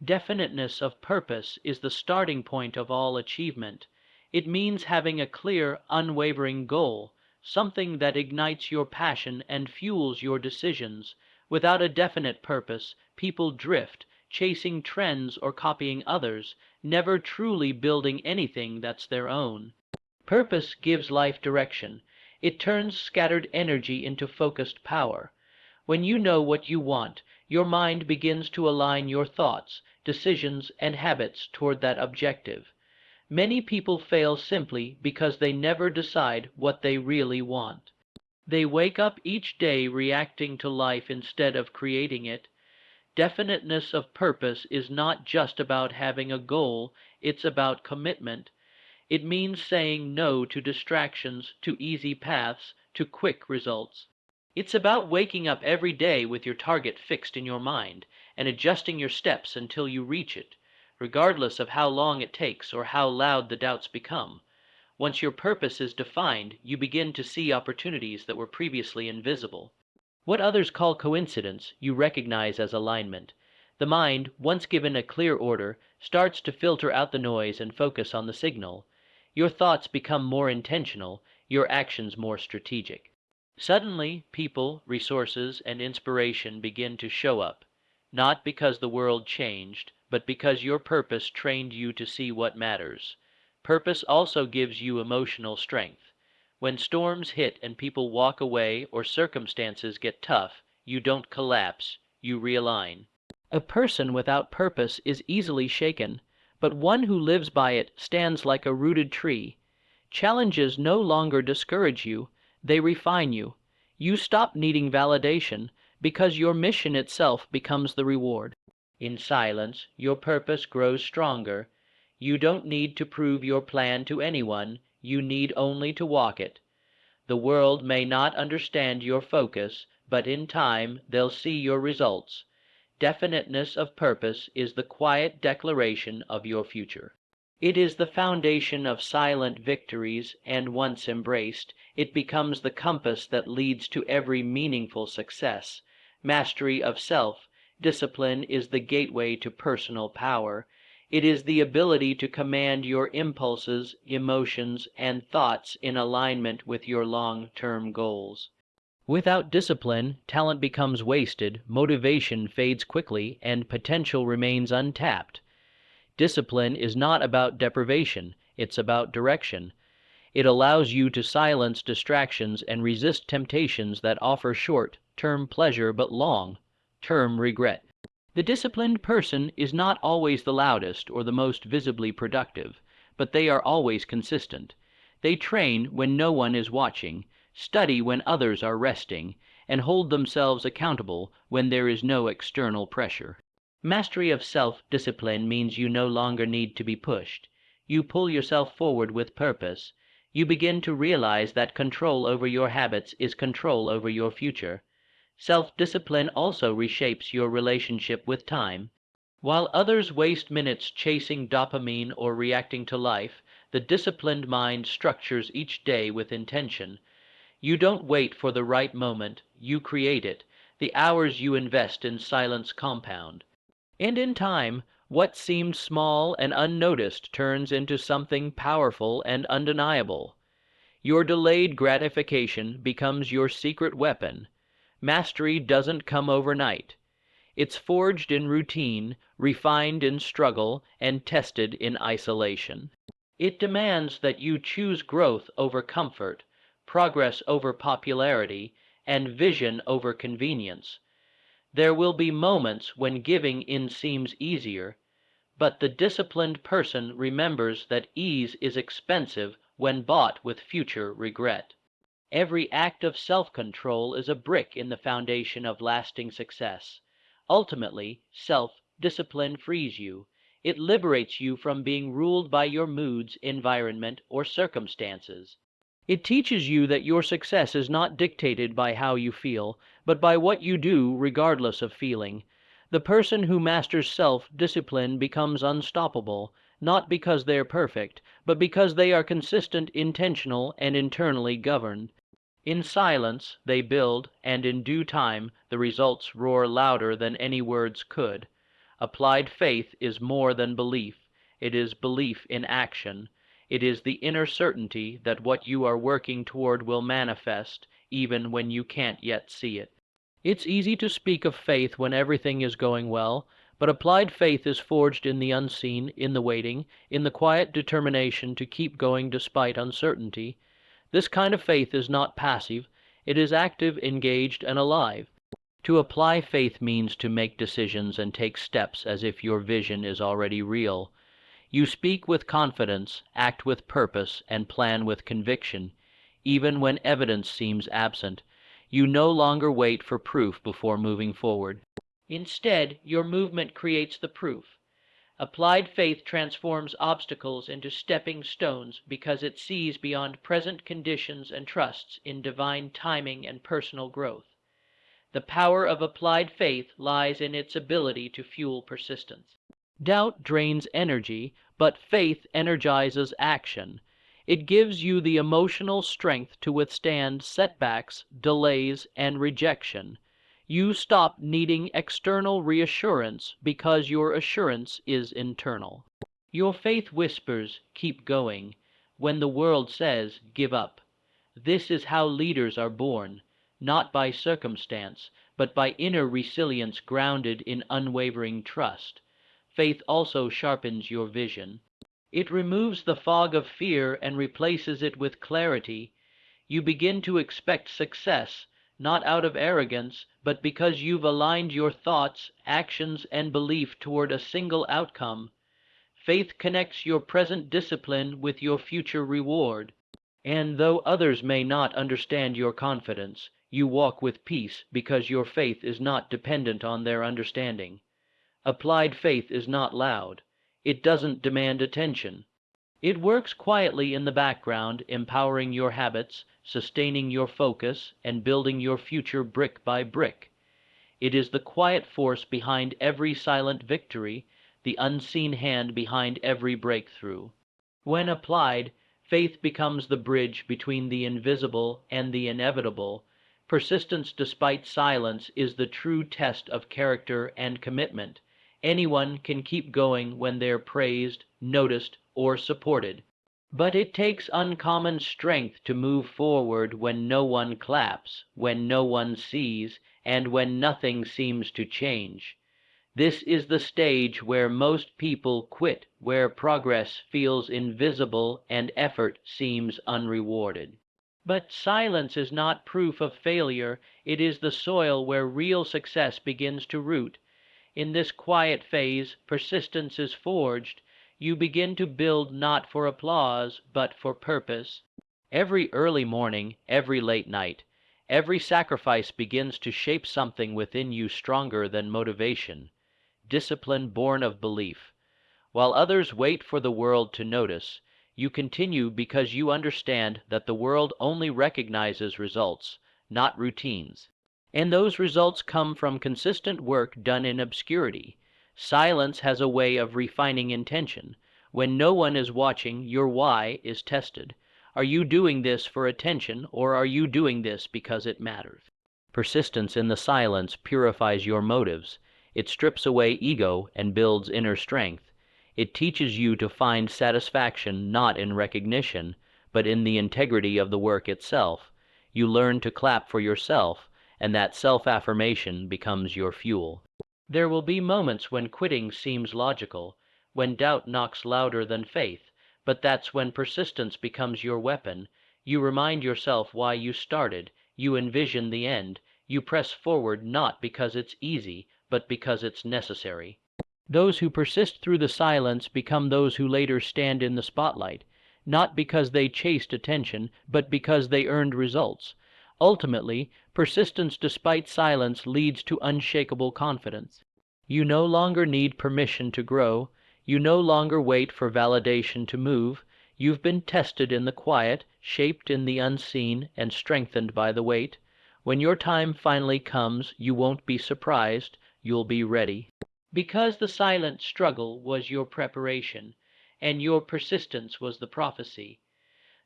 Definiteness of purpose is the starting point of all achievement. It means having a clear, unwavering goal, something that ignites your passion and fuels your decisions. Without a definite purpose, people drift, chasing trends or copying others, never truly building anything that's their own. Purpose gives life direction. It turns scattered energy into focused power. When you know what you want, your mind begins to align your thoughts, decisions, and habits toward that objective. Many people fail simply because they never decide what they really want. They wake up each day reacting to life instead of creating it. Definiteness of purpose is not just about having a goal, it's about commitment. It means saying no to distractions, to easy paths, to quick results. It's about waking up every day with your target fixed in your mind and adjusting your steps until you reach it, regardless of how long it takes or how loud the doubts become. Once your purpose is defined, you begin to see opportunities that were previously invisible. What others call coincidence, you recognize as alignment. The mind, once given a clear order, starts to filter out the noise and focus on the signal. Your thoughts become more intentional, your actions more strategic. Suddenly, people, resources, and inspiration begin to show up, not because the world changed, but because your purpose trained you to see what matters. Purpose also gives you emotional strength. When storms hit and people walk away or circumstances get tough, you don't collapse, you realign. A person without purpose is easily shaken, but one who lives by it stands like a rooted tree. Challenges no longer discourage you, they refine you. You stop needing validation because your mission itself becomes the reward. In silence, your purpose grows stronger. You don't need to prove your plan to anyone, you need only to walk it. The world may not understand your focus, but in time they'll see your results. Definiteness of purpose is the quiet declaration of your future. It is the foundation of silent victories, and once embraced, it becomes the compass that leads to every meaningful success. Mastery of self, discipline is the gateway to personal power. It is the ability to command your impulses, emotions, and thoughts in alignment with your long-term goals. Without discipline, talent becomes wasted, motivation fades quickly, and potential remains untapped. Discipline is not about deprivation, it's about direction. It allows you to silence distractions and resist temptations that offer short-term pleasure but long-term regret. The disciplined person is not always the loudest or the most visibly productive, but they are always consistent. They train when no one is watching, study when others are resting, and hold themselves accountable when there is no external pressure. Mastery of self-discipline means you no longer need to be pushed. You pull yourself forward with purpose. You begin to realize that control over your habits is control over your future. Self-discipline also reshapes your relationship with time. While others waste minutes chasing dopamine or reacting to life, the disciplined mind structures each day with intention. You don't wait for the right moment, you create it. The hours you invest in silence compound. And in time, what seemed small and unnoticed turns into something powerful and undeniable. Your delayed gratification becomes your secret weapon. Mastery doesn't come overnight. It's forged in routine, refined in struggle, and tested in isolation. It demands that you choose growth over comfort, progress over popularity, and vision over convenience. There will be moments when giving in seems easier, but the disciplined person remembers that ease is expensive when bought with future regret. Every act of self-control is a brick in the foundation of lasting success. Ultimately, self-discipline frees you. It liberates you from being ruled by your moods, environment, or circumstances. It teaches you that your success is not dictated by how you feel, but by what you do regardless of feeling. The person who masters self-discipline becomes unstoppable, not because they're perfect, but because they are consistent, intentional, and internally governed. In silence they build, and in due time the results roar louder than any words could. Applied faith is more than belief. It is belief in action. It is the inner certainty that what you are working toward will manifest, even when you can't yet see it. It's easy to speak of faith when everything is going well, but applied faith is forged in the unseen, in the waiting, in the quiet determination to keep going despite uncertainty. This kind of faith is not passive, it is active, engaged, and alive. To apply faith means to make decisions and take steps as if your vision is already real. You speak with confidence, act with purpose, and plan with conviction, even when evidence seems absent. You no longer wait for proof before moving forward. Instead, your movement creates the proof. Applied faith transforms obstacles into stepping stones because it sees beyond present conditions and trusts in divine timing and personal growth. The power of applied faith lies in its ability to fuel persistence. Doubt drains energy, but faith energizes action. It gives you the emotional strength to withstand setbacks, delays, and rejection. You stop needing external reassurance because your assurance is internal. Your faith whispers, "Keep going," when the world says, "Give up." This is how leaders are born, not by circumstance, but by inner resilience grounded in unwavering trust. Faith also sharpens your vision. It removes the fog of fear and replaces it with clarity. You begin to expect success, not out of arrogance, but because you've aligned your thoughts, actions, and belief toward a single outcome. Faith connects your present discipline with your future reward. And though others may not understand your confidence, you walk with peace because your faith is not dependent on their understanding. Applied faith is not loud. It doesn't demand attention. It works quietly in the background, empowering your habits, sustaining your focus, and building your future brick by brick. It is the quiet force behind every silent victory, the unseen hand behind every breakthrough. When applied, faith becomes the bridge between the invisible and the inevitable. Persistence despite silence is the true test of character and commitment. Anyone can keep going when they're praised, noticed, or supported. But it takes uncommon strength to move forward when no one claps, when no one sees, and when nothing seems to change. This is the stage where most people quit, where progress feels invisible and effort seems unrewarded. But silence is not proof of failure, it is the soil where real success begins to root. In this quiet phase, persistence is forged. You begin to build not for applause, but for purpose. Every early morning, every late night, every sacrifice begins to shape something within you stronger than motivation. Discipline born of belief. While others wait for the world to notice, you continue because you understand that the world only recognizes results, not routines. And those results come from consistent work done in obscurity. Silence has a way of refining intention. When no one is watching, your why is tested. Are you doing this for attention, or are you doing this because it matters? Persistence in the silence purifies your motives. It strips away ego and builds inner strength. It teaches you to find satisfaction not in recognition, but in the integrity of the work itself. You learn to clap for yourself, and that self-affirmation becomes your fuel. There will be moments when quitting seems logical, when doubt knocks louder than faith, but that's when persistence becomes your weapon. You remind yourself why you started, you envision the end, you press forward not because it's easy, but because it's necessary. Those who persist through the silence become those who later stand in the spotlight, not because they chased attention, but because they earned results. Ultimately, persistence despite silence leads to unshakable confidence. You no longer need permission to grow. You no longer wait for validation to move. You've been tested in the quiet, shaped in the unseen, and strengthened by the wait. When your time finally comes, you won't be surprised. You'll be ready. Because the silent struggle was your preparation, and your persistence was the prophecy.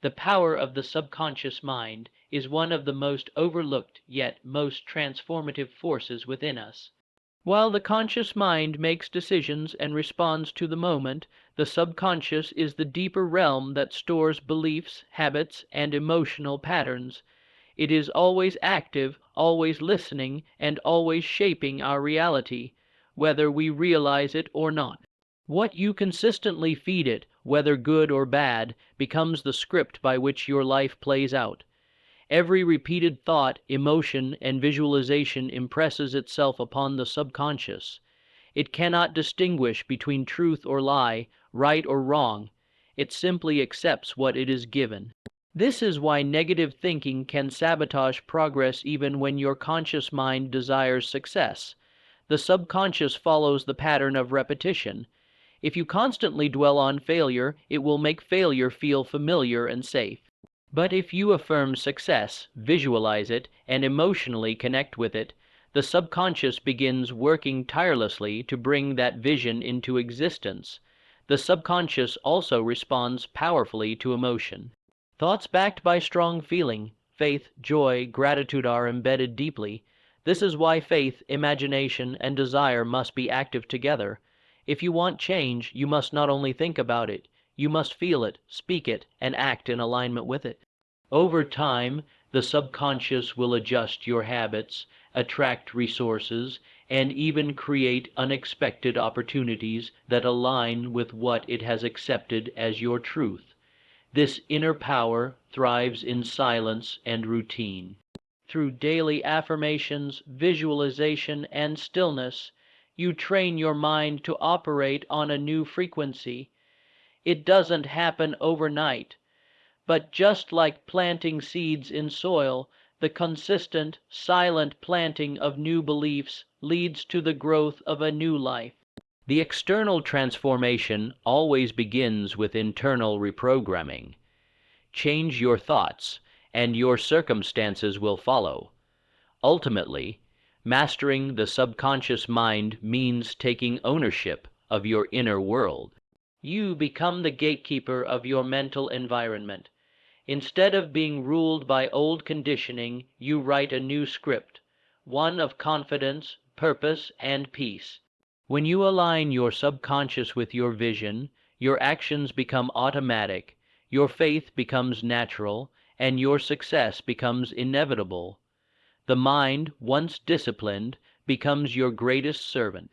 The power of the subconscious mind is one of the most overlooked yet most transformative forces within us. While the conscious mind makes decisions and responds to the moment, the subconscious is the deeper realm that stores beliefs, habits, and emotional patterns. It is always active, always listening, and always shaping our reality, whether we realize it or not. What you consistently feed it, whether good or bad, becomes the script by which your life plays out. Every repeated thought, emotion, and visualization impresses itself upon the subconscious. It cannot distinguish between truth or lie, right or wrong. It simply accepts what it is given. This is why negative thinking can sabotage progress even when your conscious mind desires success. The subconscious follows the pattern of repetition. If you constantly dwell on failure, it will make failure feel familiar and safe. But if you affirm success, visualize it, and emotionally connect with it, the subconscious begins working tirelessly to bring that vision into existence. The subconscious also responds powerfully to emotion. Thoughts backed by strong feeling, faith, joy, gratitude are embedded deeply. This is why faith, imagination, and desire must be active together. If you want change, you must not only think about it, you must feel it, speak it, and act in alignment with it. Over time, the subconscious will adjust your habits, attract resources, and even create unexpected opportunities that align with what it has accepted as your truth. This inner power thrives in silence and routine. Through daily affirmations, visualization, and stillness, you train your mind to operate on a new frequency. It doesn't happen overnight, but just like planting seeds in soil, the consistent, silent planting of new beliefs leads to the growth of a new life. The external transformation always begins with internal reprogramming. Change your thoughts, and your circumstances will follow. Ultimately, mastering the subconscious mind means taking ownership of your inner world. You become the gatekeeper of your mental environment. Instead of being ruled by old conditioning, you write a new script, one of confidence, purpose, and peace. When you align your subconscious with your vision, your actions become automatic, your faith becomes natural, and your success becomes inevitable. The mind, once disciplined, becomes your greatest servant.